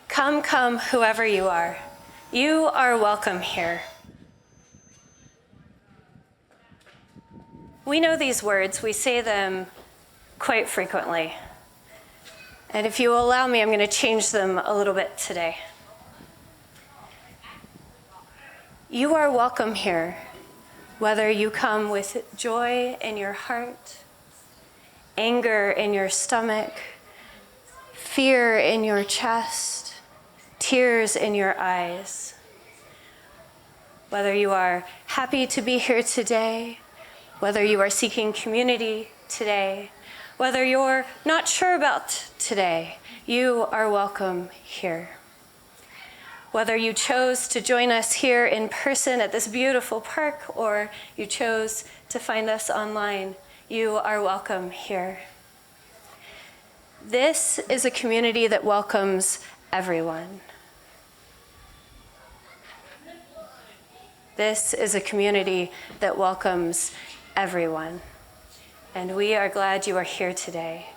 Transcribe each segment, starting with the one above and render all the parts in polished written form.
Come, come, whoever you are. You are welcome here. We know these words. We say them quite frequently. And if you will allow me, I'm going to change them a little bit today. You are welcome here, whether you come with joy in your heart, anger in your stomach, fear in your chest, tears in your eyes. Whether you are happy to be here today, whether you are seeking community today, whether you're not sure about today, you are welcome here. Whether you chose to join us here in person at this beautiful park or you chose to find us online, you are welcome here. This is a community that welcomes everyone. This is a community that welcomes everyone. And we are glad you are here today.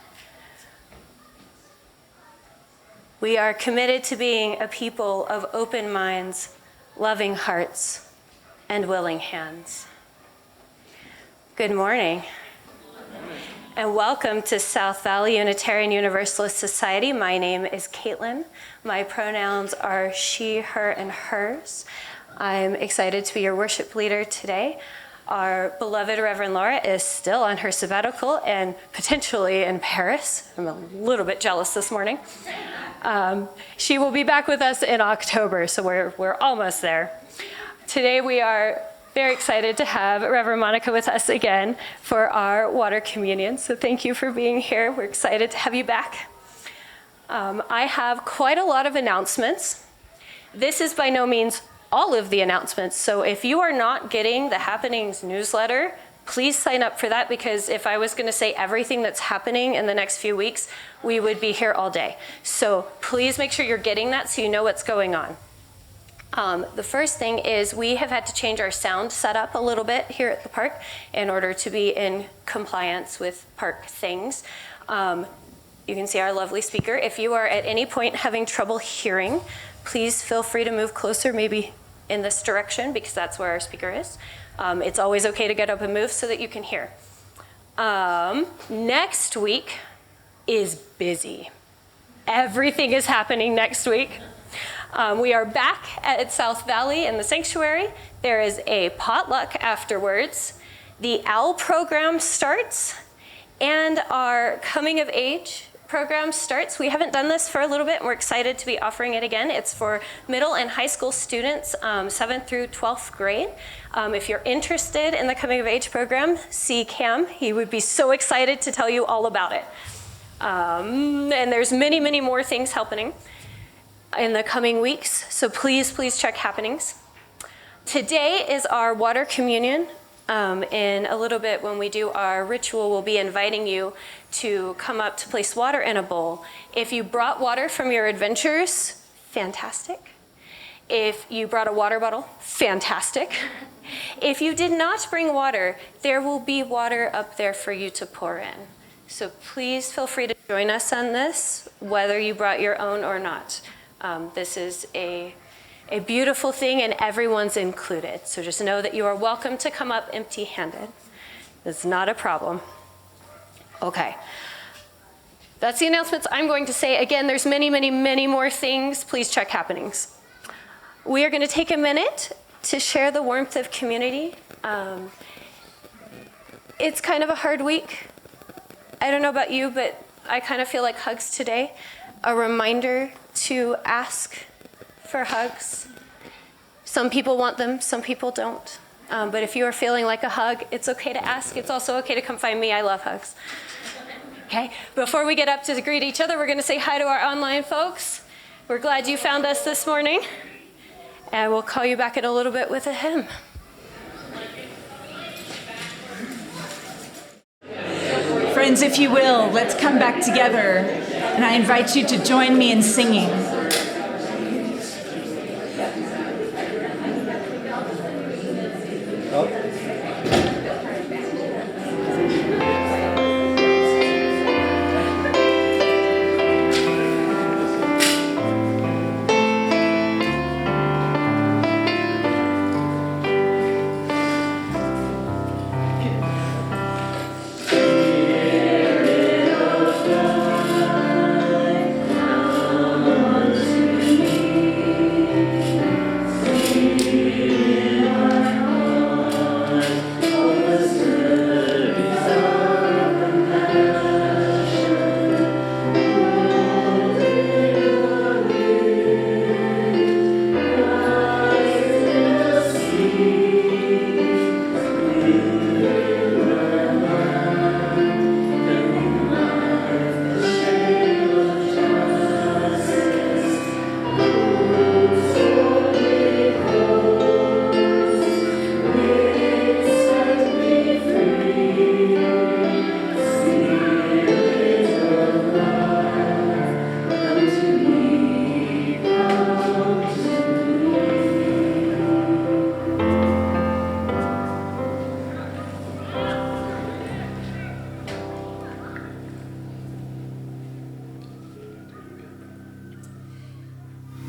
We are committed to being a people of open minds, loving hearts, and willing hands. Good morning. And welcome to South Valley Unitarian Universalist Society. My name is Caitlin. My pronouns are she, her, and hers. I'm excited to be your worship leader today. Our beloved Reverend Laura is still on her sabbatical and potentially in Paris. I'm a little bit jealous this morning. She will be back with us in October, so we're almost there. Today we are very excited to have Reverend Monica with us again for our water communion. So thank you for being here. We're excited to have you back. I have quite a lot of announcements. This is by no means all of the announcements. So if you are not getting the Happenings newsletter, please sign up for that, because if I was going to say everything that's happening in the next few weeks, we would be here all day. So please make sure you're getting that so you know what's going on. The first thing is we have had to change our sound setup a little bit here at the park in order to be in compliance with park things. You can see our lovely speaker. If you are at any point having trouble hearing, please feel free to move closer, maybe in this direction, because that's where our speaker is. It's always okay to get up and move so that you can hear. Next week is busy. Everything is happening next week. We are back at South Valley in the sanctuary. There is a potluck afterwards. The OWL program starts, and our coming of age program starts. We haven't done this for a little bit, and we're excited to be offering it again. It's for middle and high school students, 7th through 12th grade. If you're interested in the coming of age program, see Cam. He would be so excited to tell you all about it. And there's many, many more things happening in the coming weeks, so please check Happenings. Today is our water communion. In a little bit, when we do our ritual, we'll be inviting you to come up to place water in a bowl. If you brought water from your adventures, fantastic. If you brought a water bottle, fantastic. If you did not bring water, there will be water up there for you to pour in. So please feel free to join us on this, whether you brought your own or not. This is a beautiful thing, and everyone's included. So just know that you are welcome to come up empty-handed. It's not a problem. Okay. That's the announcements I'm going to say. Again, there's many, many, many more things. Please check Happenings. We are going to take a minute to share the warmth of community. It's kind of a hard week. I don't know about you, but I kind of feel like hugs today. A reminder to ask for hugs. Some people want them, some people don't. But if you are feeling like a hug, it's okay to ask. It's also okay to come find me. I love hugs. Okay, before we get up to greet each other, we're going to say hi to our online folks. We're glad you found us this morning. And we'll call you back in a little bit with a hymn. Friends, if you will, let's come back together. And I invite you to join me in singing.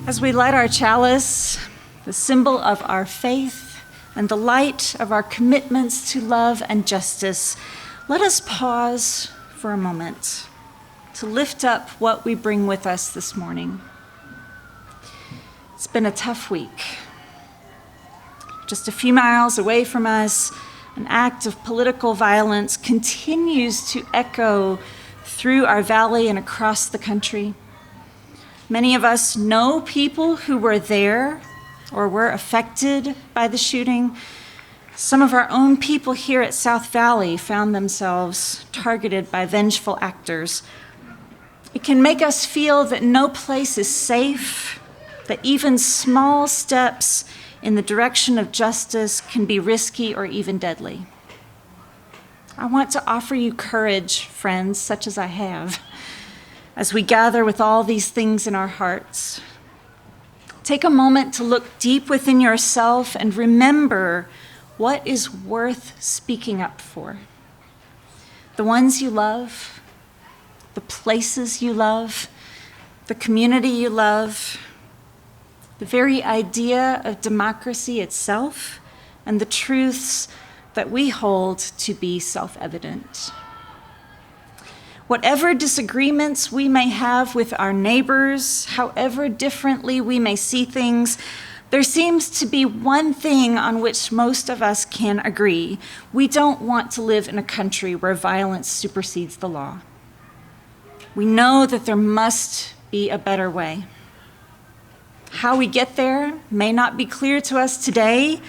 As we light our chalice, the symbol of our faith and the light of our commitments to love and justice, let us pause for a moment to lift up what we bring with us this morning. It's been a tough week. Just a few miles away from us, an act of political violence continues to echo through our valley and across the country. Many of us know people who were there or were affected by the shooting. Some of our own people here at South Valley found themselves targeted by vengeful actors. It can make us feel that no place is safe, that even small steps in the direction of justice can be risky or even deadly. I want to offer you courage, friends, such as I have, as we gather with all these things in our hearts. Take a moment to look deep within yourself and remember what is worth speaking up for. The ones you love, the places you love, the community you love, the very idea of democracy itself, and the truths that we hold to be self-evident. Whatever disagreements we may have with our neighbors, however differently we may see things, there seems to be one thing on which most of us can agree. We don't want to live in a country where violence supersedes the law. We know that there must be a better way. How we get there may not be clear to us today.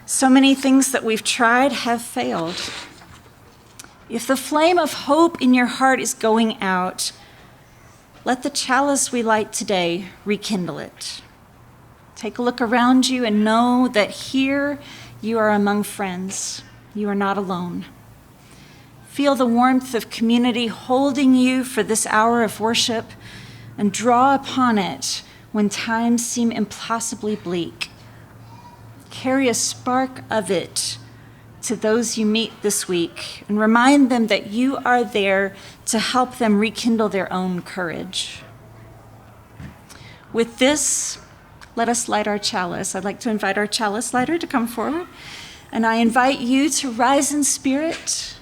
So many things that we've tried have failed. If the flame of hope in your heart is going out, let the chalice we light today rekindle it. Take a look around you and know that here you are among friends. You are not alone. Feel the warmth of community holding you for this hour of worship and draw upon it when times seem impossibly bleak. Carry a spark of it to those you meet this week and remind them that you are there to help them rekindle their own courage. With this, let us light our chalice. I'd like to invite our chalice lighter to come forward, and I invite you to rise in spirit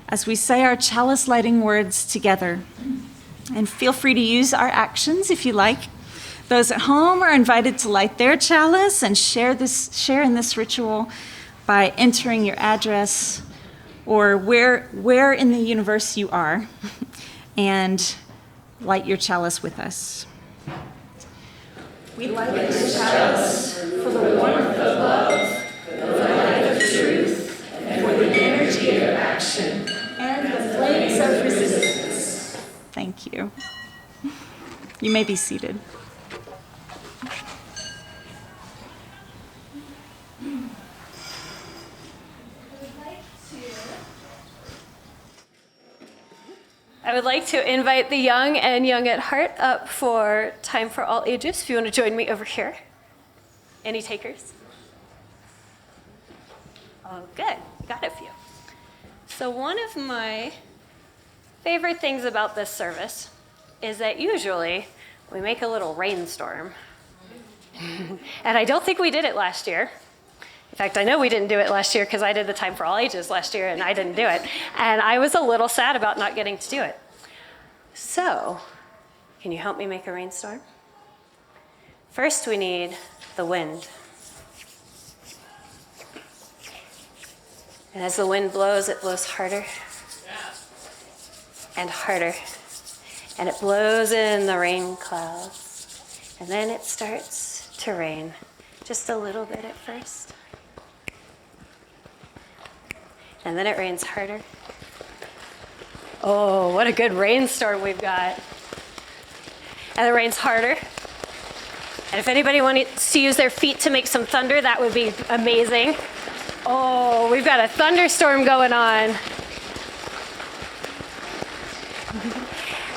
as we say our chalice lighting words together. And feel free to use our actions if you like. Those at home are invited to light their chalice and share in this ritual by entering your address or where in the universe you are, and light your chalice with us. We light this chalice for the warmth of love, the light of truth, and for the energy of action, and the flames of resistance. Thank you. You may be seated. I would like to invite the young and young at heart up for Time for All Ages. If you want to join me over here. Any takers? Oh, good. Got a few. So one of my favorite things about this service is that usually we make a little rainstorm. And I don't think we did it last year. In fact, I know we didn't do it last year because I did the Time for All Ages last year and I didn't do it. And I was a little sad about not getting to do it. So, can you help me make a rainstorm? First, we need the wind. And as the wind blows, it blows harder and harder. And it blows in the rain clouds. And then it starts to rain, just a little bit at first. And then it rains harder. Oh, what a good rainstorm we've got. And it rains harder. And if anybody wants to use their feet to make some thunder, that would be amazing. Oh, we've got a thunderstorm going on.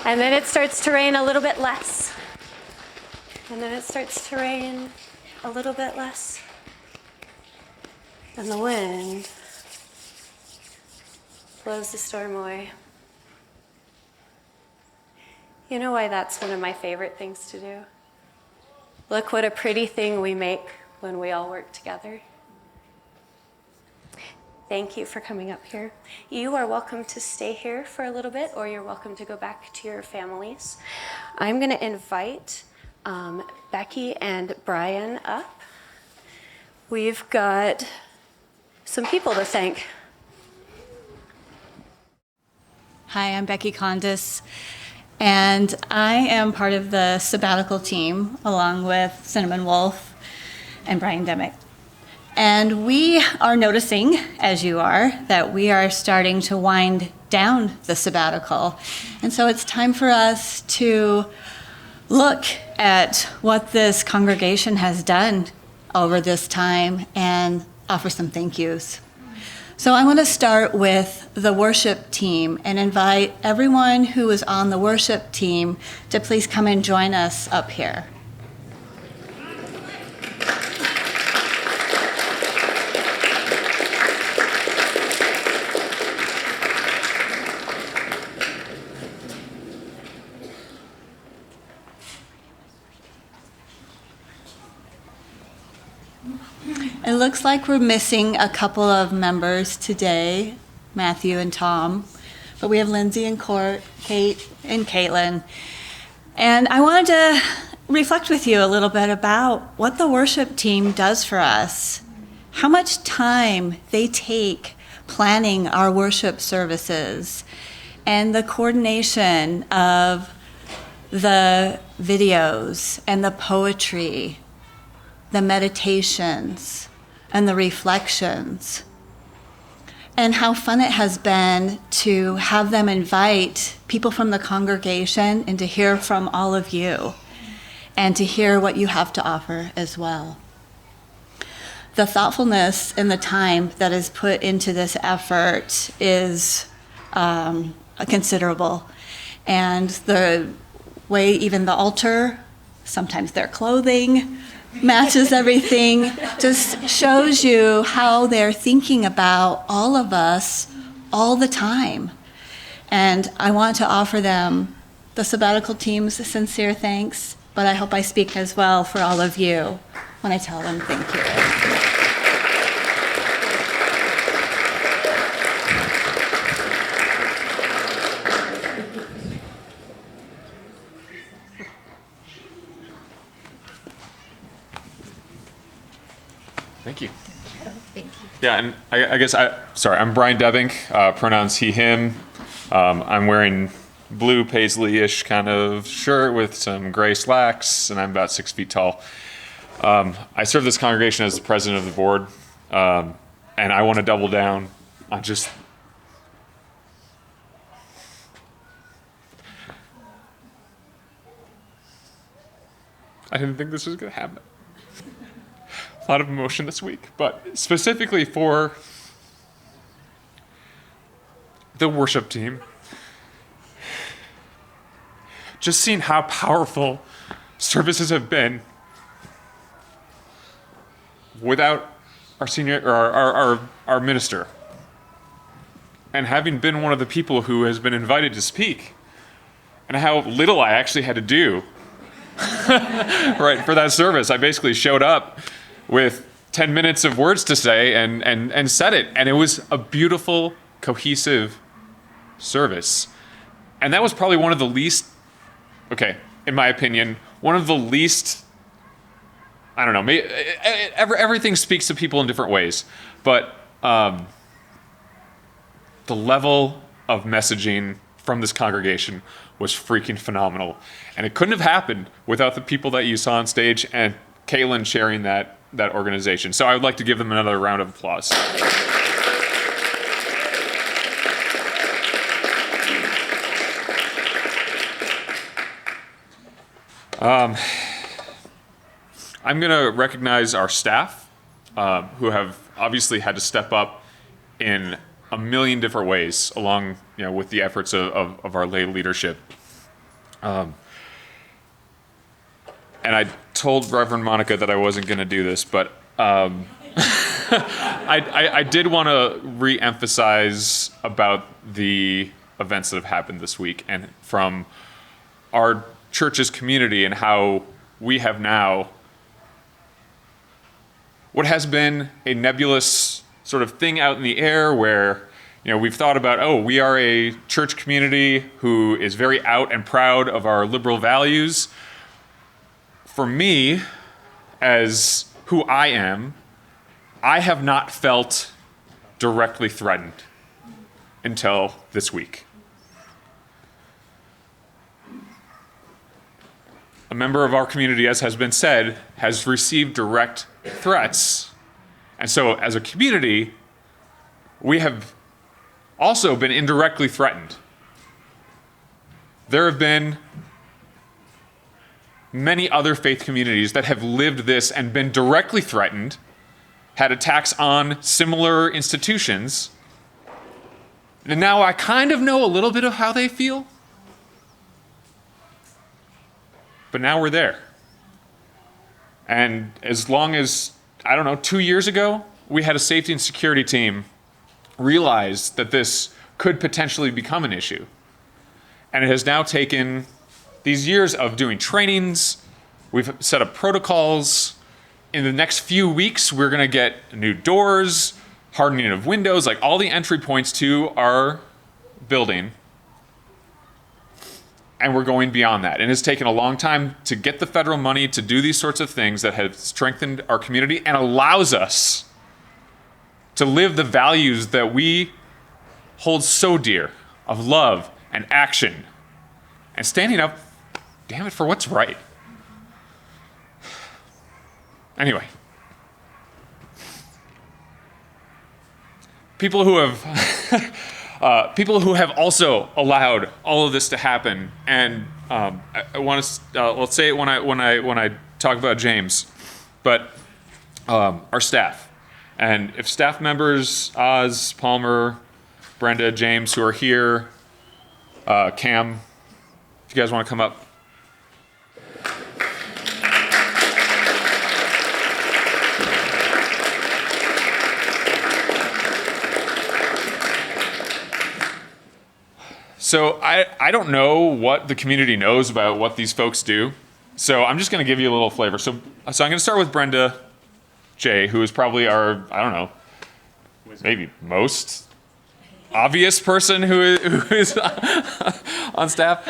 And then it starts to rain a little bit less. And then it starts to rain a little bit less. And the wind blows the storm away. You know why that's one of my favorite things to do? Look what a pretty thing we make when we all work together. Thank you for coming up here. You are welcome to stay here for a little bit, or you're welcome to go back to your families. I'm going to invite Becky and Brian up. We've got some people to thank. Hi, I'm Becky Condis, and I am part of the Sabbatical team along with Cinnamon Wolf and Brian Demick. And we are noticing, as you are, that we are starting to wind down the Sabbatical. And so it's time for us to look at what this congregation has done over this time and offer some thank yous. So I want to start with the worship team and invite everyone who is on the worship team to please come and join us up here. It looks like we're missing a couple of members today, Matthew and Tom, but we have Lindsay and Court, Kate and Caitlin. And I wanted to reflect with you a little bit about what the worship team does for us, how much time they take planning our worship services, and the coordination of the videos and the poetry, the meditations, and the reflections, and how fun it has been to have them invite people from the congregation and to hear from all of you and to hear what you have to offer as well. The thoughtfulness and the time that is put into this effort is considerable, and the way even the altar, sometimes their clothing, matches everything, just shows you how they're thinking about all of us all the time. And I want to offer them, the Sabbatical team's sincere thanks, but I hope I speak as well for all of you when I tell them thank you. Thank you. Yeah, and I guess I'm Brian Demick, pronouns he, him. I'm wearing blue paisley-ish kind of shirt with some gray slacks, and I'm about 6 feet tall. I serve this congregation as the president of the board, and I want to double down on just I didn't think this was going to happen. A lot of emotion this week, but specifically for the worship team, just seeing how powerful services have been without our senior or our minister, and having been one of the people who has been invited to speak, and how little I actually had to do right for that service. I basically showed up with 10 minutes of words to say and said it. And it was a beautiful, cohesive service. And that was probably one of the least, in my opinion, one of the least, I don't know, everything speaks to people in different ways. But the level of messaging from this congregation was freaking phenomenal. And it couldn't have happened without the people that you saw on stage and Caitlin chairing that organization. So I would like to give them another round of applause. I'm going to recognize our staff, who have obviously had to step up in a million different ways along, with the efforts of our lay leadership. And I told Reverend Monica that I wasn't going to do this, but I did want to re-emphasize about the events that have happened this week and from our church's community and how we have now what has been a nebulous sort of thing out in the air where, we've thought about, we are a church community who is very out and proud of our liberal values. For me, as who I am, I have not felt directly threatened until this week. A member of our community, as has been said, has received direct threats. And so as a community, we have also been indirectly threatened. There have been many other faith communities that have lived this and been directly threatened, had attacks on similar institutions. And now I kind of know a little bit of how they feel. But now we're there. And as long as, 2 years ago, we had a safety and security team realize that this could potentially become an issue. And it has now taken these years of doing trainings. We've set up protocols. In the next few weeks, we're going to get new doors, hardening of windows, like all the entry points to our building. And we're going beyond that. And it's taken a long time to get the federal money to do these sorts of things that have strengthened our community and allows us to live the values that we hold so dear of love and action and standing up, damn it, for what's right. Anyway, people who have also allowed all of this to happen, and I want to let's say it when I talk about James, but our staff, and if staff members Oz, Palmer, Brenda, James, who are here, Cam, if you guys want to come up. So I don't know what the community knows about what these folks do. So I'm just going to give you a little flavor. So I'm going to start with Brenda J, who is probably our, maybe most obvious person who is on staff.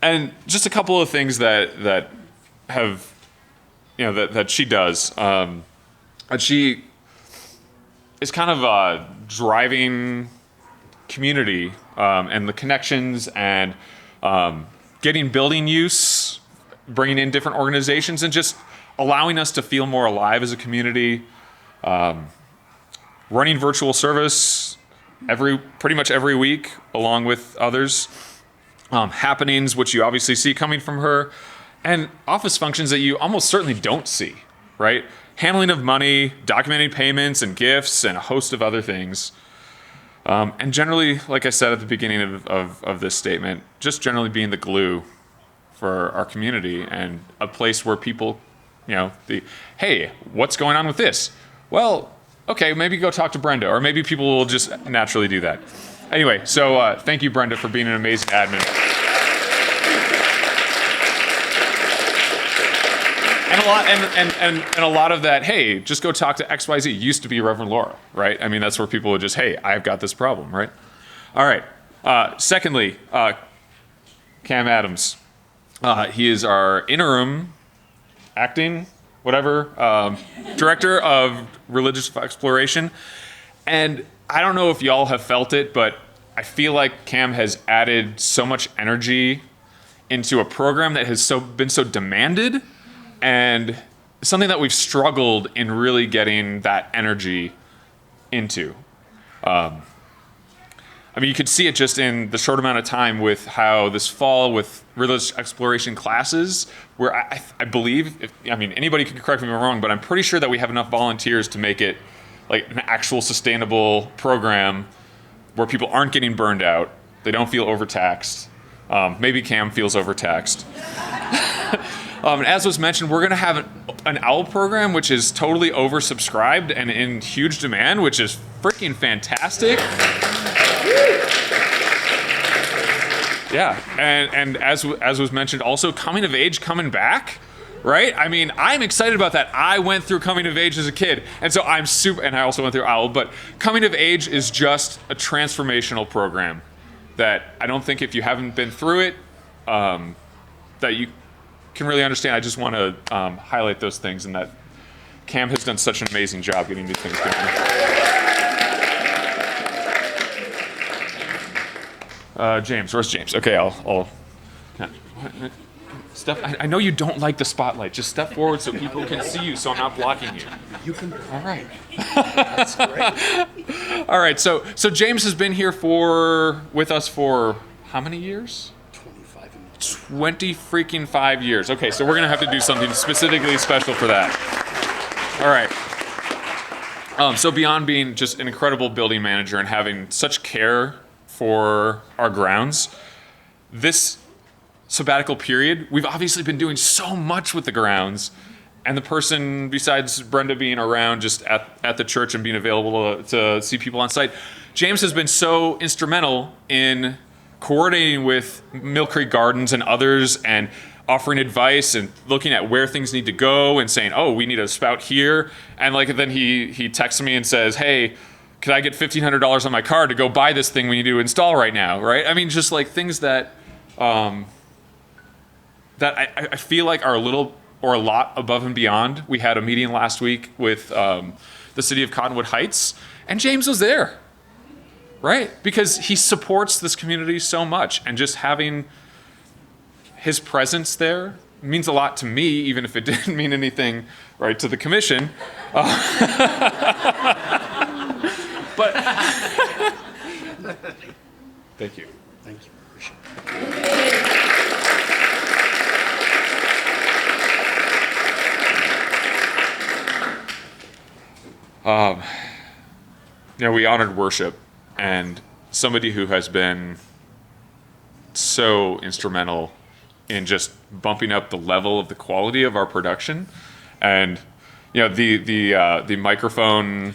And just a couple of things that have, that she does. And she is kind of driving community and the connections and getting building use, bringing in different organizations, and just allowing us to feel more alive as a community. Running virtual service pretty much every week, along with others. Happenings, which you obviously see coming from her, and office functions that you almost certainly don't see, right? Handling of money, documenting payments and gifts, and a host of other things. And generally, like I said at the beginning of this statement, just generally being the glue for our community and a place where people, hey, what's going on with this? Well, okay, maybe go talk to Brenda, or maybe people will just naturally do that. Anyway, so thank you, Brenda, for being an amazing admin. And a lot of that, hey, just go talk to XYZ, used to be Reverend Laura, right? I mean, that's where people would just, hey, I've got this problem, right? All right. Secondly, Cam Adams. He is our interim acting, whatever, director of religious exploration. And I don't know if y'all have felt it, but I feel like Cam has added so much energy into a program that has been so demanded, and something that we've struggled in really getting that energy into. You could see it just in the short amount of time with how this fall with religious exploration classes, where I believe, anybody can correct me if I'm wrong, but I'm pretty sure that we have enough volunteers to make it like an actual sustainable program where people aren't getting burned out, they don't feel overtaxed. Maybe Cam feels overtaxed. And as was mentioned, we're going to have an OWL program, which is totally oversubscribed and in huge demand, which is freaking fantastic. Yeah, and as was mentioned, also coming of age coming back, right? I mean, I'm excited about that. I went through coming of age as a kid, and so I'm super, and I also went through OWL, but coming of age is just a transformational program that I don't think if you haven't been through it, that you can really understand. I just want to highlight those things, and that Cam has done such an amazing job getting these things going. James, where's James? Okay, I'll step. I know you don't like the spotlight. Just step forward so people can see you, so I'm not blocking you. You can. All right. That's great. All right. So James has been here with us for how many years? 20 freaking 5 years. Okay, so we're gonna have to do something specifically special for that. All right. So beyond being just an incredible building manager and having such care for our grounds, this sabbatical period, we've obviously been doing so much with the grounds, and the person besides Brenda being around just at the church and being available to see people on site, James has been so instrumental in coordinating with Mill Creek Gardens and others and offering advice and looking at where things need to go and saying, oh, we need a spout here. And then he texts me and says, hey, could I get $1,500 on my card to go buy this thing we need to install right now, right? I mean, just like things that that I feel like are a lot above and beyond. We had a meeting last week with the city of Cottonwood Heights, and James was there. Right? Because he supports this community so much, and just having his presence there means a lot to me, even if it didn't mean anything, right, to the commission. But thank you. Thank you. Appreciate it. We honored worship. And somebody who has been so instrumental in just bumping up the level of the quality of our production, and the microphone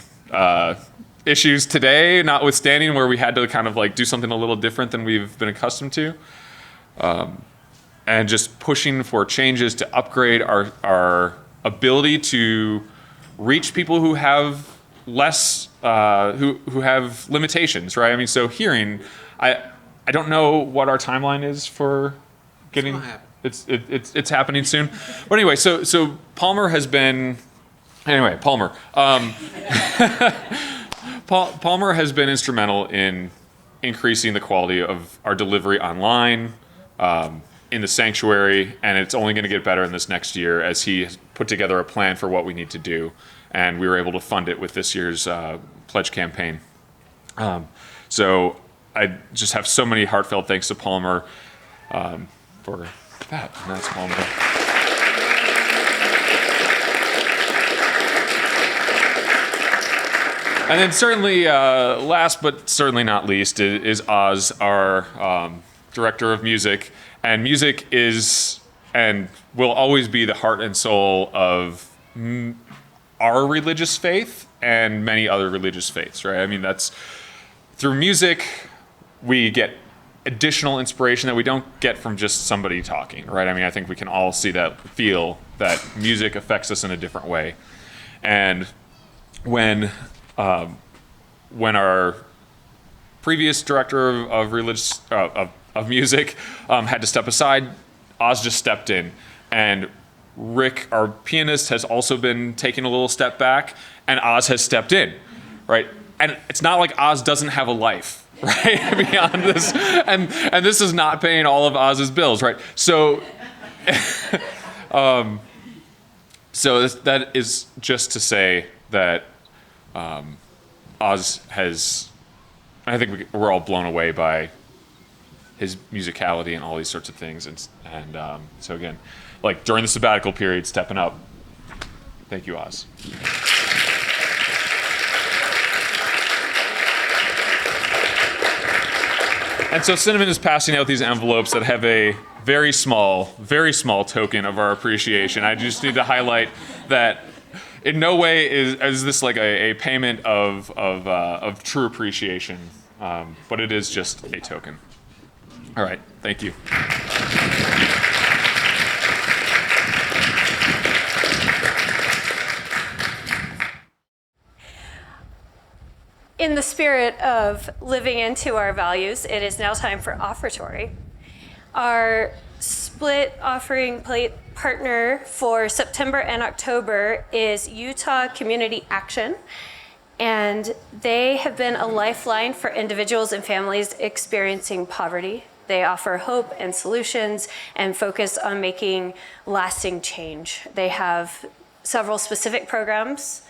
issues today, notwithstanding, where we had to kind of do something a little different than we've been accustomed to, and just pushing for changes to upgrade our ability to reach people who have less who have limitations, right? I mean, so hearing, I don't know what our timeline is for getting. It's happening soon. But anyway, so Palmer has been. Anyway, Palmer. Palmer has been instrumental in increasing the quality of our delivery online, in the sanctuary, and it's only going to get better in this next year as he has put together a plan for what we need to do. And we were able to fund it with this year's pledge campaign. So I just have so many heartfelt thanks to Palmer for that. And that's Palmer. And then certainly, last but certainly not least, is Oz, our director of music. And music is and will always be the heart and soul of our religious faith and many other religious faiths, right? I mean, that's through music, we get additional inspiration that we don't get from just somebody talking, right? I mean, I think we can all feel that music affects us in a different way. And when our previous director of music had to step aside, Oz just stepped in, and Rick, our pianist, has also been taking a little step back, and Oz has stepped in, right? And it's not like Oz doesn't have a life, right? Beyond this, and this is not paying all of Oz's bills, right? So, that is just to say that Oz has. I think we're all blown away by his musicality and all these sorts of things, and so again. During the sabbatical period, stepping up. Thank you, Oz. And so Cinnamon is passing out these envelopes that have a very small token of our appreciation. I just need to highlight that in no way is this like a payment of true appreciation, but it is just a token. All right, thank you. In the spirit of living into our values, it is now time for Offertory. Our split offering plate partner for September and October is Utah Community Action, and they have been a lifeline for individuals and families experiencing poverty. They offer hope and solutions and focus on making lasting change. They have several specific programs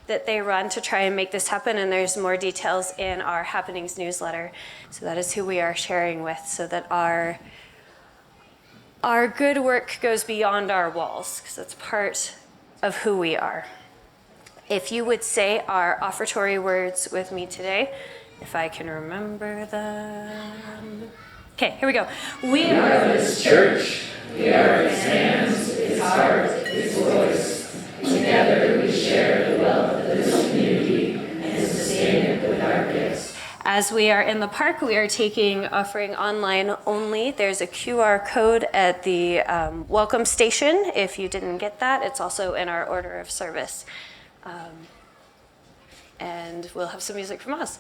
that they run to try and make this happen, and there's more details in our Happenings newsletter. So that is who we are sharing with, so that our good work goes beyond our walls, because it's part of who we are. If you would say our offertory words with me today, if I can remember them. Okay, here we go. We are this church. We are his hands, his heart, his voice. Together we share the wealth of this community and sustain it with our gifts. As we are in the park, we are taking offering online only. There's a QR code at the welcome station. If you didn't get that, it's also in our order of service. And we'll have some music from us.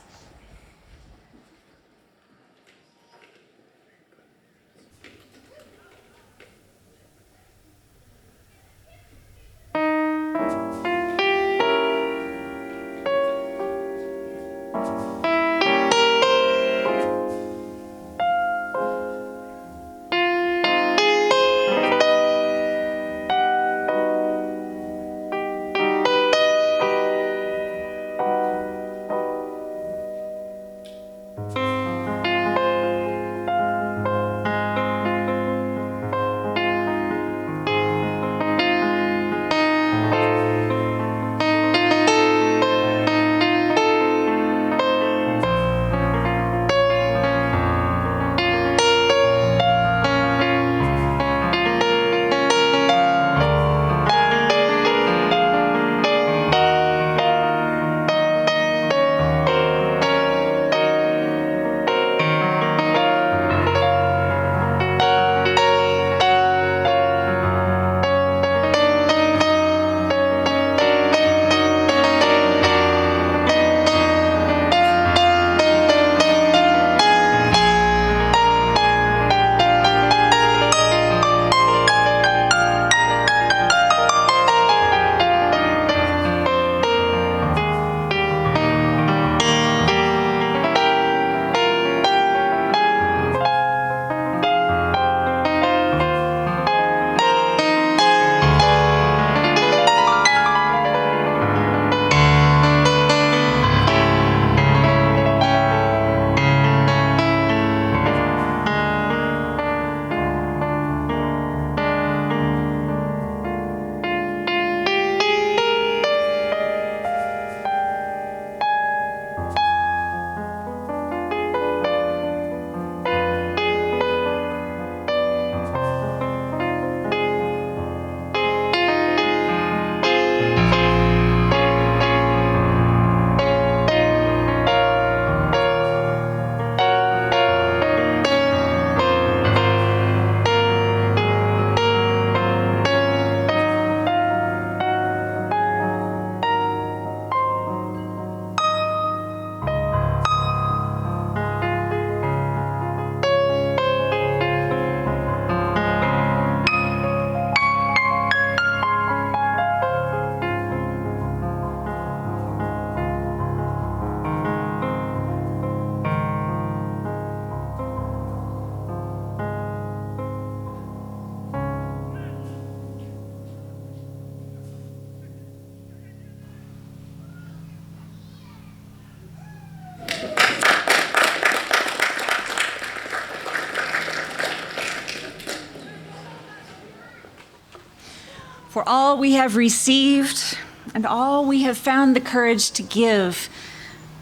For all we have received and all we have found the courage to give,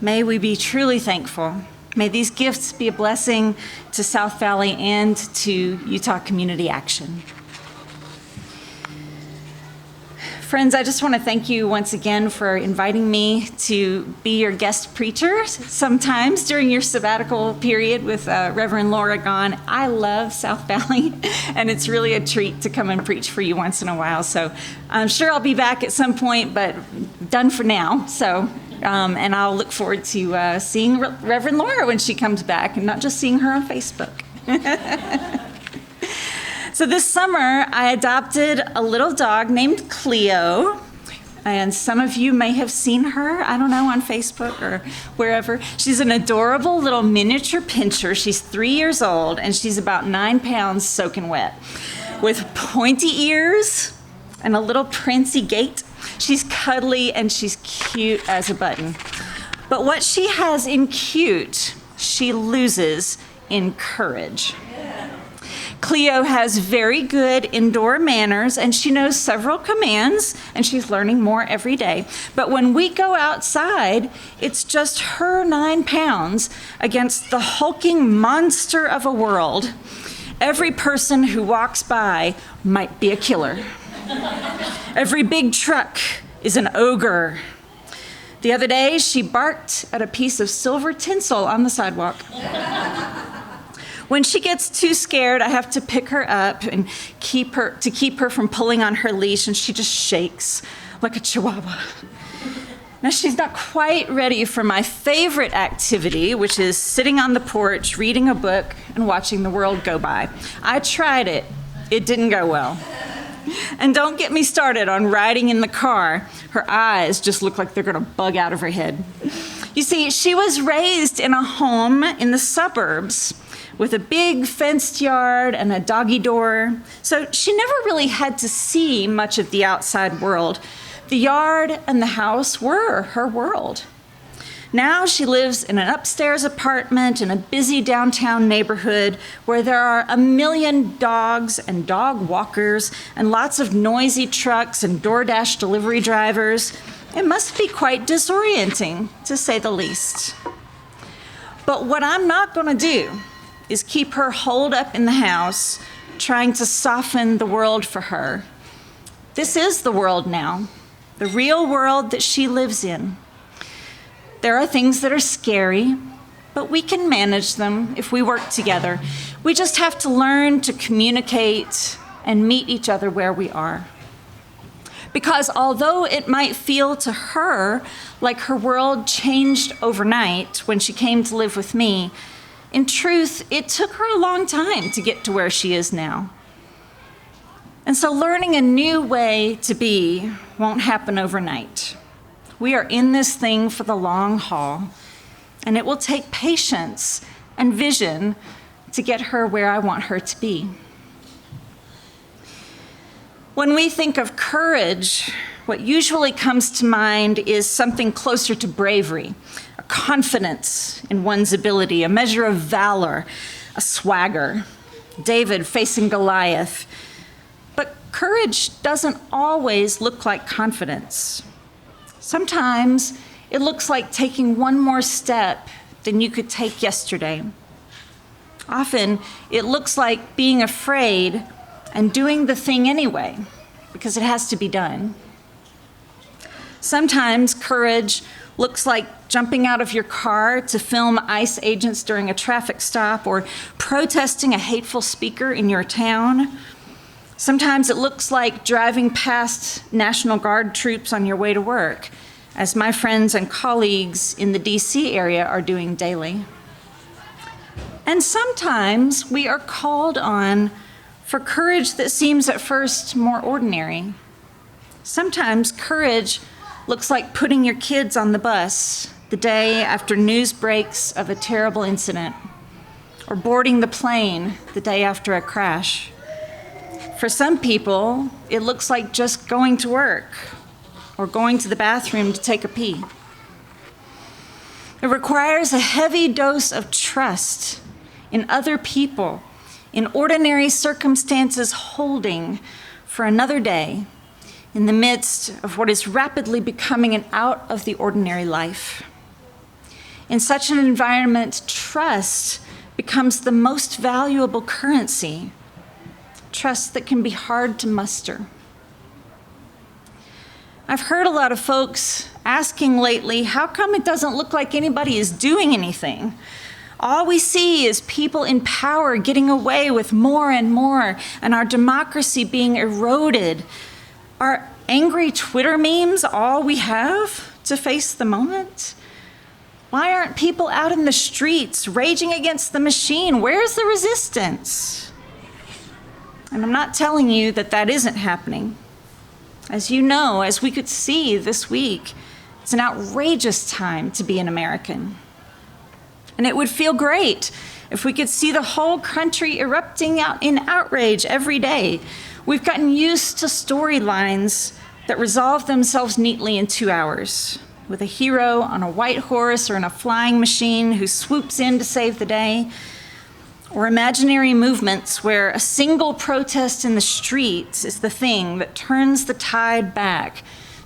may we be truly thankful. May these gifts be a blessing to South Valley and to Utah Community Action. Friends, I just want to thank you once again for inviting me to be your guest preacher sometimes during your sabbatical period with Reverend Laura gone. I love South Valley, and it's really a treat to come and preach for you once in a while. So I'm sure I'll be back at some point, but done for now. So And I'll look forward to seeing Reverend Laura when she comes back, and not just seeing her on Facebook. So this summer, I adopted a little dog named Cleo. And some of you may have seen her, I don't know, on Facebook or wherever. She's an adorable little miniature pinscher. She's 3 years old, and she's about 9 pounds soaking wet. With pointy ears and a little prancy gait. She's cuddly and she's cute as a button. But what she has in cute, she loses in courage. Cleo has very good indoor manners, and she knows several commands, and she's learning more every day. But when we go outside, it's just her 9 pounds against the hulking monster of a world. Every person who walks by might be a killer. Every big truck is an ogre. The other day, she barked at a piece of silver tinsel on the sidewalk. When she gets too scared, I have to pick her up and keep her from pulling on her leash, and she just shakes like a chihuahua. Now, she's not quite ready for my favorite activity, which is sitting on the porch, reading a book, and watching the world go by. I tried it. It didn't go well. And don't get me started on riding in the car. Her eyes just look like they're going to bug out of her head. You see, she was raised in a home in the suburbs with a big fenced yard and a doggy door. So she never really had to see much of the outside world. The yard and the house were her world. Now she lives in an upstairs apartment in a busy downtown neighborhood where there are a million dogs and dog walkers and lots of noisy trucks and DoorDash delivery drivers. It must be quite disorienting, to say the least. But what I'm not going to do is keep her holed up in the house, trying to soften the world for her. This is the world now, the real world that she lives in. There are things that are scary, but we can manage them if we work together. We just have to learn to communicate and meet each other where we are. Because although it might feel to her like her world changed overnight when she came to live with me, in truth, it took her a long time to get to where she is now. And so learning a new way to be won't happen overnight. We are in this thing for the long haul, and it will take patience and vision to get her where I want her to be. When we think of courage, what usually comes to mind is something closer to bravery, a confidence in one's ability, a measure of valor, a swagger. David facing Goliath. But courage doesn't always look like confidence. Sometimes it looks like taking one more step than you could take yesterday. Often it looks like being afraid and doing the thing anyway, because it has to be done. Sometimes courage looks like jumping out of your car to film ICE agents during a traffic stop or protesting a hateful speaker in your town. Sometimes it looks like driving past National Guard troops on your way to work, as my friends and colleagues in the DC area are doing daily. And sometimes we are called on for courage that seems at first more ordinary. Sometimes courage looks like putting your kids on the bus the day after news breaks of a terrible incident, or boarding the plane the day after a crash. For some people, it looks like just going to work or going to the bathroom to take a pee. It requires a heavy dose of trust in other people, in ordinary circumstances, holding for another day in the midst of what is rapidly becoming an out of the ordinary life. In such an environment, trust becomes the most valuable currency, trust that can be hard to muster. I've heard a lot of folks asking lately, how come it doesn't look like anybody is doing anything? All we see is people in power getting away with more and more, and our democracy being eroded. Are angry Twitter memes all we have to face the moment? Why aren't people out in the streets raging against the machine? Where's the resistance? And I'm not telling you that that isn't happening. As you know, as we could see this week, it's an outrageous time to be an American. And it would feel great if we could see the whole country erupting out in outrage every day. We've gotten used to storylines that resolve themselves neatly in 2 hours, with a hero on a white horse or in a flying machine who swoops in to save the day, or imaginary movements where a single protest in the streets is the thing that turns the tide back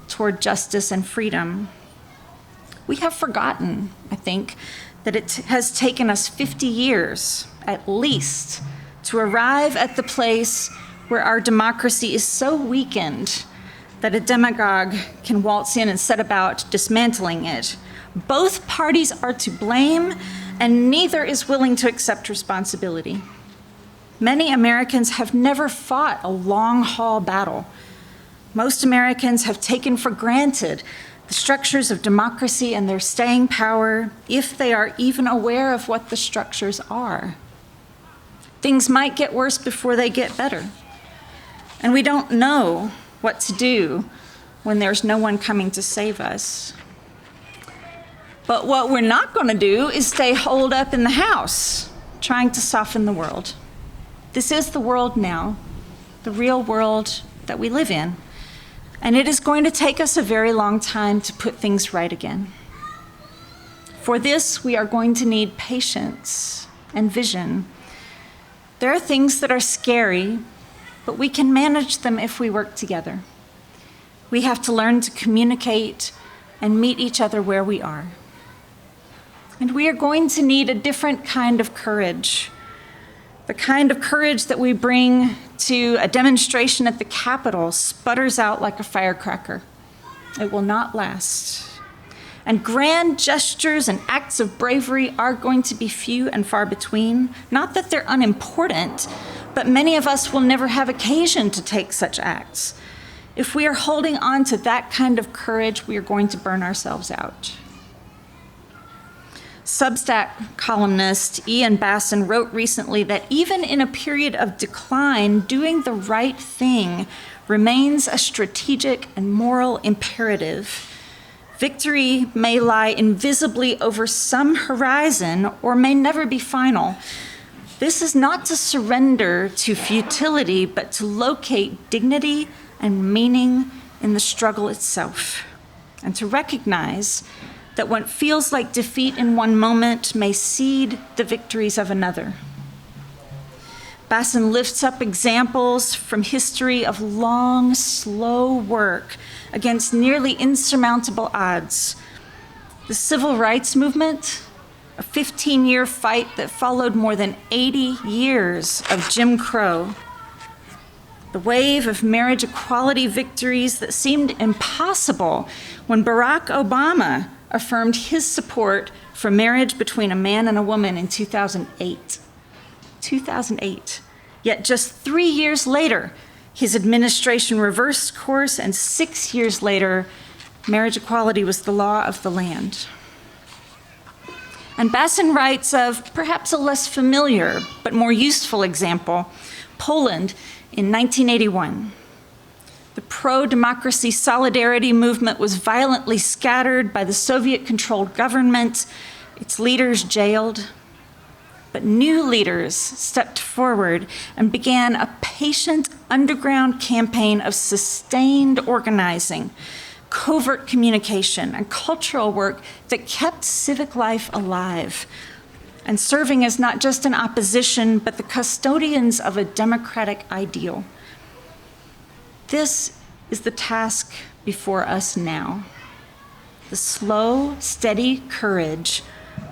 toward justice and freedom. We have forgotten, I think, that it has taken us 50 years, at least, to arrive at the place where our democracy is so weakened that a demagogue can waltz in and set about dismantling it. Both parties are to blame, and neither is willing to accept responsibility. Many Americans have never fought a long-haul battle. Most Americans have taken for granted the structures of democracy and their staying power, if they are even aware of what the structures are. Things might get worse before they get better. And we don't know what to do when there's no one coming to save us. But what we're not going to do is stay holed up in the house, trying to soften the world. This is the world now, the real world that we live in. And it is going to take us a very long time to put things right again. For this, we are going to need patience and vision. There are things that are scary, but we can manage them if we work together. We have to learn to communicate and meet each other where we are. And we are going to need a different kind of courage, the kind of courage that we bring to a demonstration at the Capitol sputters out like a firecracker. It will not last. And grand gestures and acts of bravery are going to be few and far between. Not that they're unimportant, but many of us will never have occasion to take such acts. If we are holding on to that kind of courage, we are going to burn ourselves out. Substack columnist Ian Basson wrote recently that even in a period of decline, doing the right thing remains a strategic and moral imperative. Victory may lie invisibly over some horizon or may never be final. This is not to surrender to futility, but to locate dignity and meaning in the struggle itself, and to recognize that what feels like defeat in one moment may seed the victories of another. Basson lifts up examples from history of long, slow work against nearly insurmountable odds. The civil rights movement, a 15-year fight that followed more than 80 years of Jim Crow. The wave of marriage equality victories that seemed impossible when Barack Obama affirmed his support for marriage between a man and a woman in 2008. 2008. Yet just 3 years later, his administration reversed course, and 6 years later, marriage equality was the law of the land. And Basson writes of perhaps a less familiar but more useful example, Poland in 1981. The pro-democracy solidarity movement was violently scattered by the Soviet-controlled government, its leaders jailed. But new leaders stepped forward and began a patient underground campaign of sustained organizing, covert communication, and cultural work that kept civic life alive and serving as not just an opposition, but the custodians of a democratic ideal. This is the task before us now. The slow, steady courage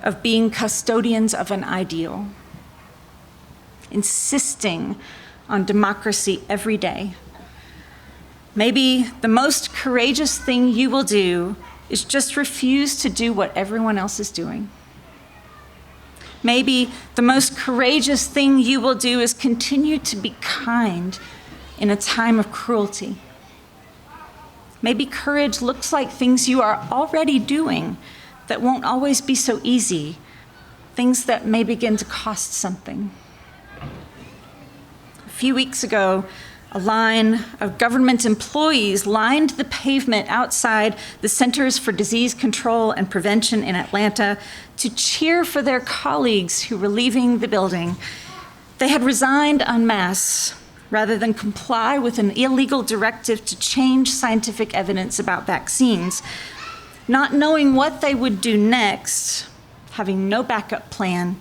of being custodians of an ideal, insisting on democracy every day. Maybe the most courageous thing you will do is just refuse to do what everyone else is doing. Maybe the most courageous thing you will do is continue to be kind in a time of cruelty. Maybe courage looks like things you are already doing that won't always be so easy, things that may begin to cost something. A few weeks ago, a line of government employees lined the pavement outside the Centers for Disease Control and Prevention in Atlanta to cheer for their colleagues who were leaving the building. They had resigned en masse rather than comply with an illegal directive to change scientific evidence about vaccines, not knowing what they would do next, having no backup plan,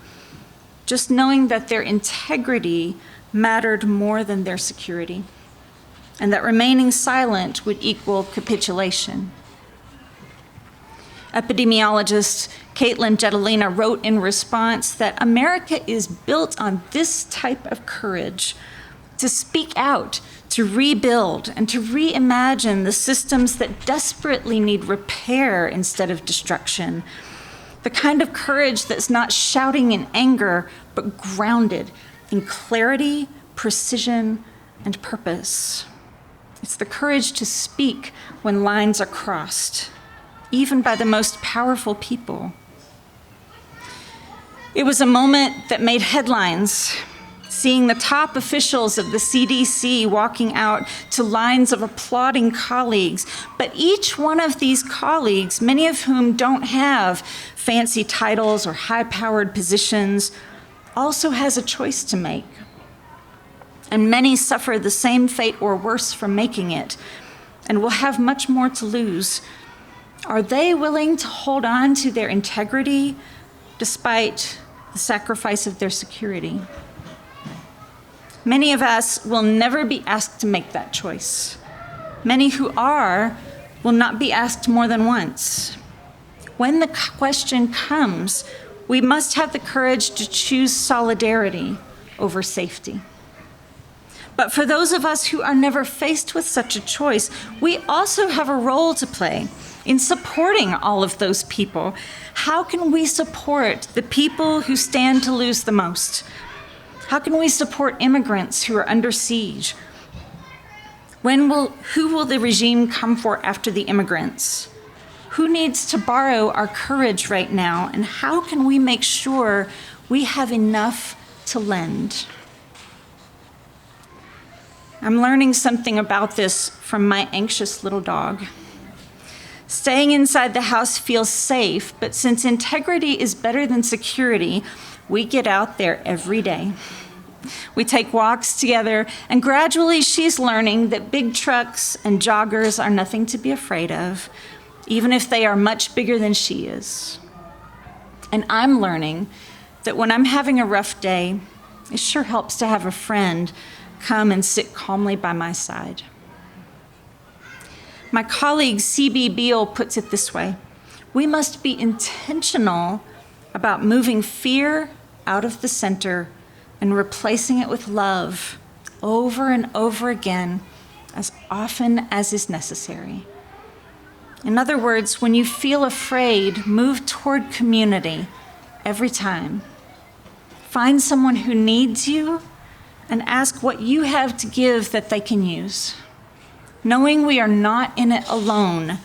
just knowing that their integrity mattered more than their security, and that remaining silent would equal capitulation. Epidemiologist Caitlin Jetelina wrote in response that America is built on this type of courage, to speak out, to rebuild, and to reimagine the systems that desperately need repair instead of destruction. The kind of courage that's not shouting in anger, but grounded in clarity, precision, and purpose. It's the courage to speak when lines are crossed, even by the most powerful people. It was a moment that made headlines, seeing the top officials of the CDC walking out to lines of applauding colleagues. But each one of these colleagues, many of whom don't have fancy titles or high-powered positions, also has a choice to make. And many suffer the same fate or worse from making it, and will have much more to lose. Are they willing to hold on to their integrity despite the sacrifice of their security? Many of us will never be asked to make that choice. Many who are will not be asked more than once. When the question comes, we must have the courage to choose solidarity over safety. But for those of us who are never faced with such a choice, we also have a role to play in supporting all of those people. How can we support the people who stand to lose the most? How can we support immigrants who are under siege? Who will the regime come for after the immigrants? Who needs to borrow our courage right now? And how can we make sure we have enough to lend? I'm learning something about this from my anxious little dog. Staying inside the house feels safe, but since integrity is better than security, we get out there every day. We take walks together, and gradually she's learning that big trucks and joggers are nothing to be afraid of, even if they are much bigger than she is. And I'm learning that when I'm having a rough day, it sure helps to have a friend come and sit calmly by my side. My colleague C.B. Beale puts it this way: we must be intentional about moving fear out of the center and replacing it with love over and over again, as often as is necessary. In other words, when you feel afraid, move toward community every time. Find someone who needs you and ask what you have to give that they can use. Knowing we are not in it alone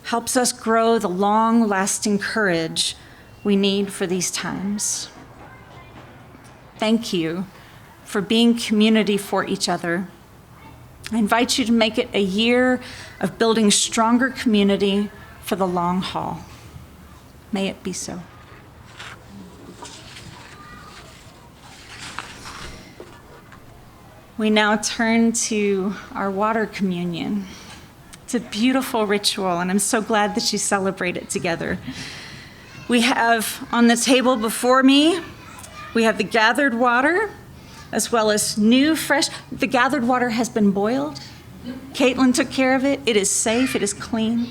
helps us grow the long-lasting courage we need for these times. Thank you for being community for each other. I invite you to make it a year of building stronger community for the long haul. May it be so. We now turn to our water communion. It's a beautiful ritual, and I'm so glad that you celebrate it together. We have on the table before me, we have the gathered water, as well as new, fresh. The gathered water has been boiled. Caitlin took care of it. It is safe. It is clean.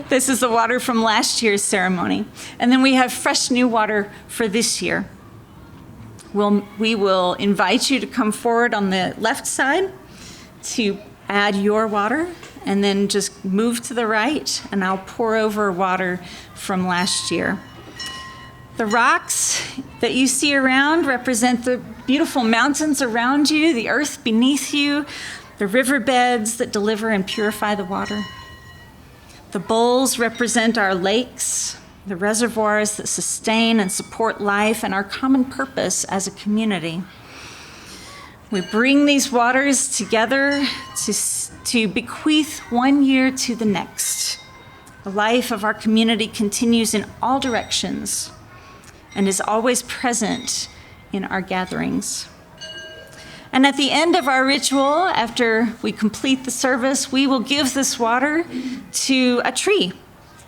This is the water from last year's ceremony. And then we have fresh new water for this year. We will invite you to come forward on the left side to add your water, and then just move to the right, and I'll pour over water from last year. The rocks that you see around represent the beautiful mountains around you, the earth beneath you. the riverbeds that deliver and purify the water. The bowls represent our lakes, the reservoirs that sustain and support life and our common purpose as a community. We bring these waters together to bequeath one year to the next. The life of our community continues in all directions and is always present in our gatherings. And at the end of our ritual, after we complete the service, we will give this water to a tree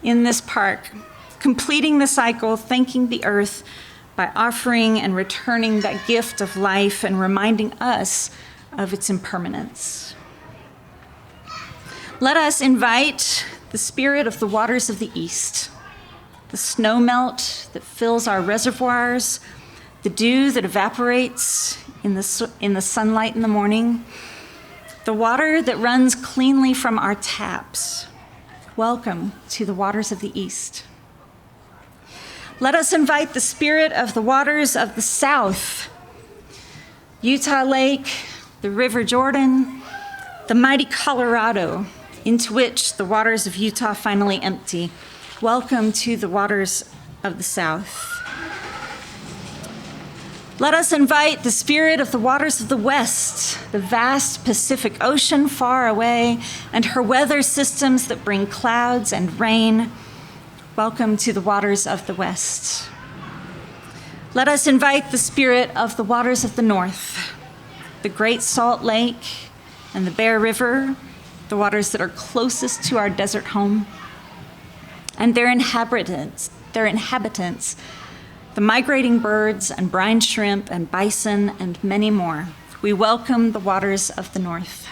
in this park, completing the cycle, thanking the earth by offering and returning that gift of life and reminding us of its impermanence. Let us invite the spirit of the waters of the east, the snowmelt that fills our reservoirs, the dew that evaporates in the sunlight in the morning, the water that runs cleanly from our taps. Welcome to the waters of the east. Let us invite the spirit of the waters of the south, Utah Lake, the River Jordan, the mighty Colorado, into which the waters of Utah finally empty. Welcome to the waters of the south. Let us invite the spirit of the waters of the west, the vast Pacific Ocean far away, and her weather systems that bring clouds and rain. Welcome to the waters of the west. Let us invite the spirit of the waters of the north, the Great Salt Lake and the Bear River, the waters that are closest to our desert home, and their inhabitants, the migrating birds and brine shrimp and bison and many more. We welcome the waters of the north.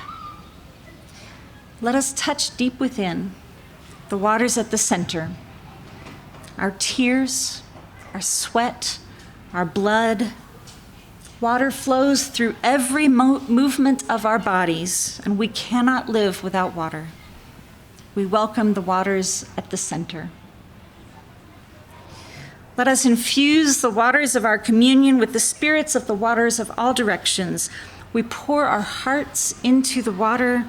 Let us touch deep within the waters at the center. Our tears, our sweat, our blood. Water flows through every movement of our bodies, and we cannot live without water. We welcome the waters at the center. Let us infuse the waters of our communion with the spirits of the waters of all directions. We pour our hearts into the water,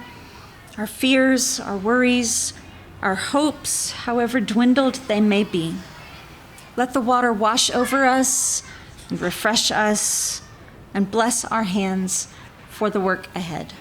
our fears, our worries, our hopes, however dwindled they may be. Let the water wash over us and refresh us and bless our hands for the work ahead.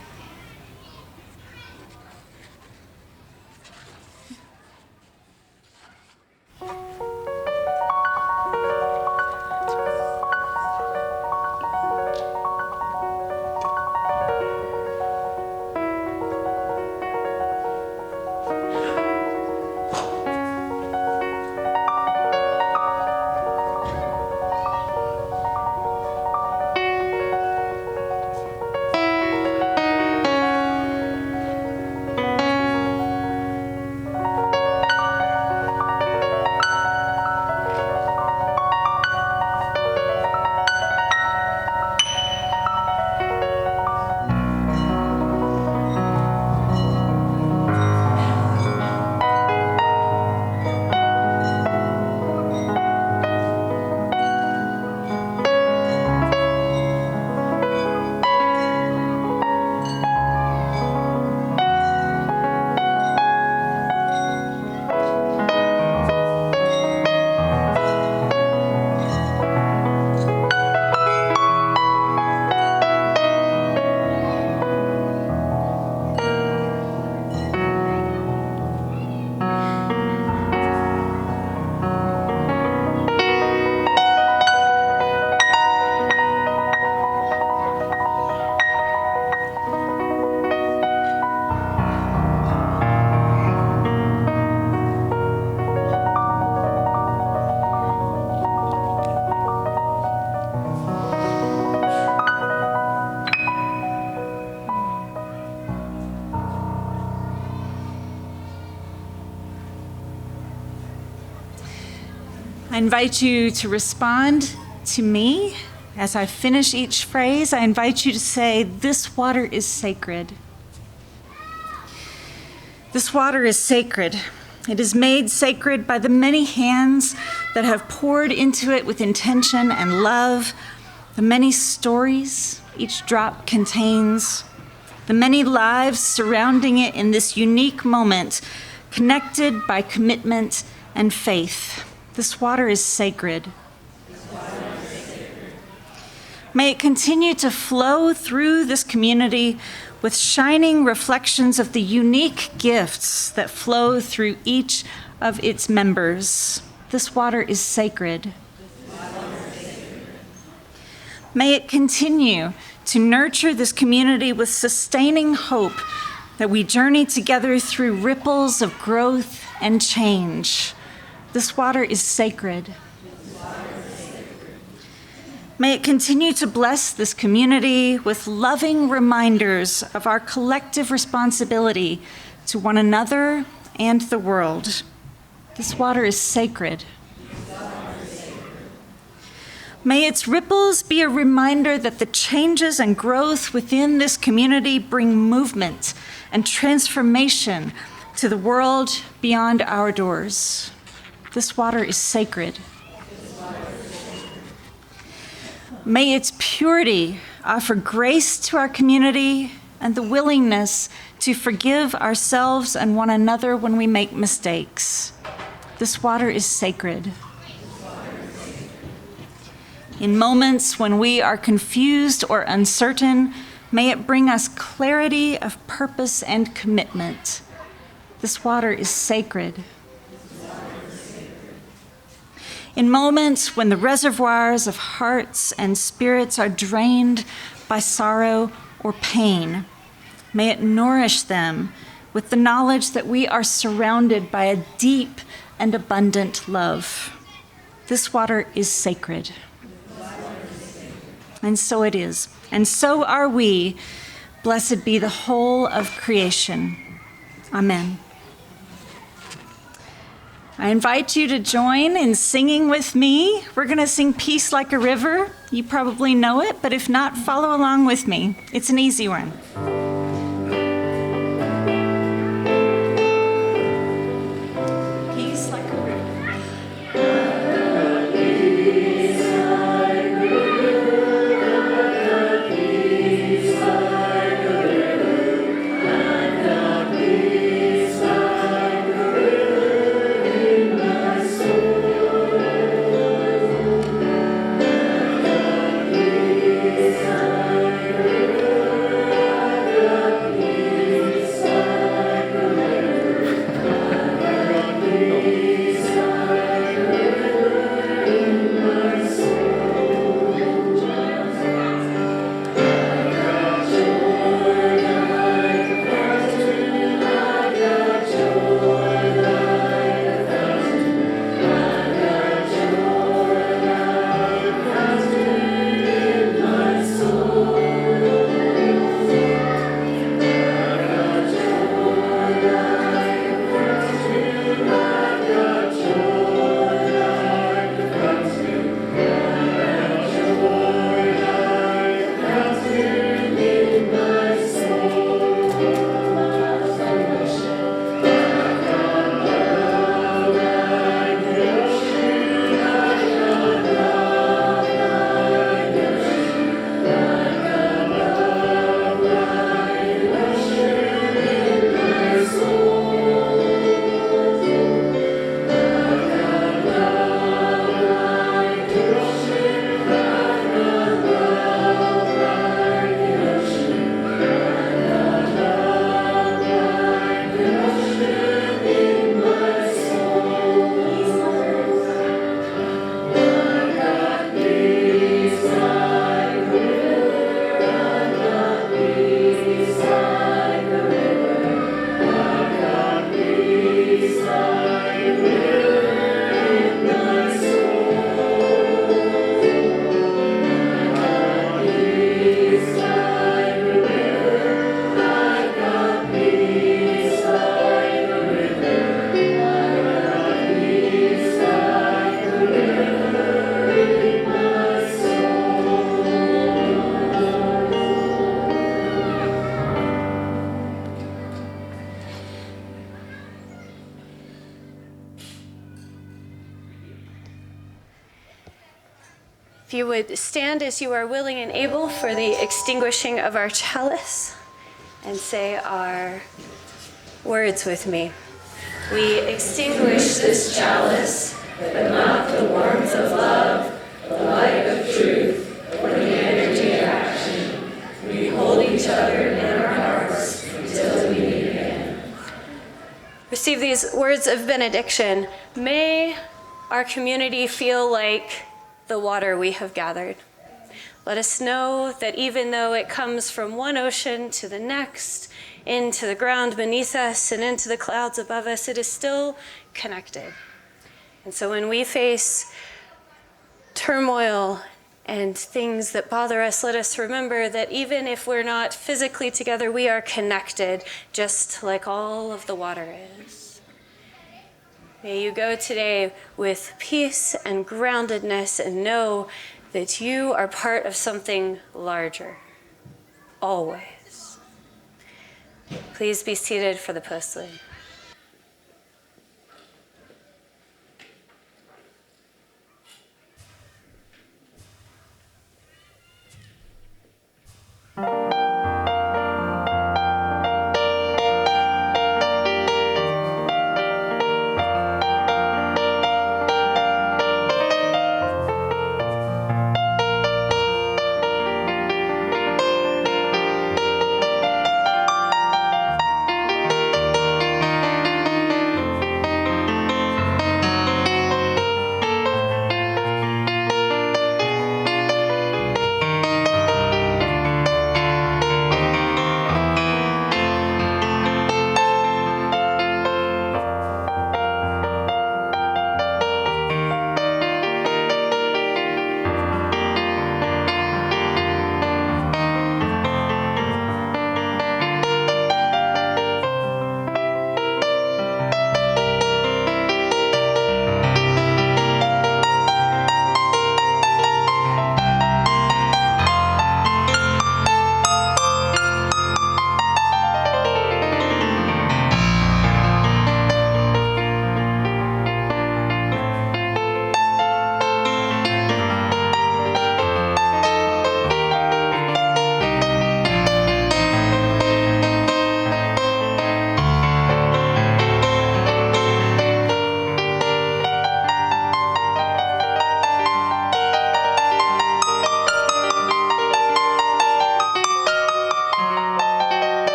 I invite you to respond to me as I finish each phrase. I invite you to say, "This water is sacred." This water is sacred. It is made sacred by the many hands that have poured into it with intention and love, the many stories each drop contains, the many lives surrounding it in this unique moment, connected by commitment and faith. This water is sacred. May it continue to flow through this community with shining reflections of the unique gifts that flow through each of its members. This water is sacred. May it continue to nurture this community with sustaining hope that we journey together through ripples of growth and change. This water is sacred. May it continue to bless this community with loving reminders of our collective responsibility to one another and the world. This water is sacred. May its ripples be a reminder that the changes and growth within this community bring movement and transformation to the world beyond our doors. This water is sacred. May its purity offer grace to our community and the willingness to forgive ourselves and one another when we make mistakes. This water is sacred. In moments when we are confused or uncertain, may it bring us clarity of purpose and commitment. This water is sacred. In moments when the reservoirs of hearts and spirits are drained by sorrow or pain, may it nourish them with the knowledge that we are surrounded by a deep and abundant love. This water is sacred. And so it is, and so are we. Blessed be the whole of creation. Amen. I invite you to join in singing with me. We're going to sing Peace Like a River. You probably know it, but if not, follow along with me. It's an easy one. Peace like a river. If you would stand as you are willing and able for the extinguishing of our chalice. and say our words with me. We extinguish this chalice, but not the warmth of love, the light of truth, or the energy of action. We hold each other in our hearts until we meet again. Receive these words of benediction. May our community feel like the water we have gathered. Let us know that even though it comes from one ocean to the next, into the ground beneath us and into the clouds above us, it is still connected. And so when we face turmoil and things that bother us, let us remember that even if we're not physically together, we are connected, just like all of the water is. May you go today with peace and groundedness and know that you are part of something larger, always. Please be seated for the postlude.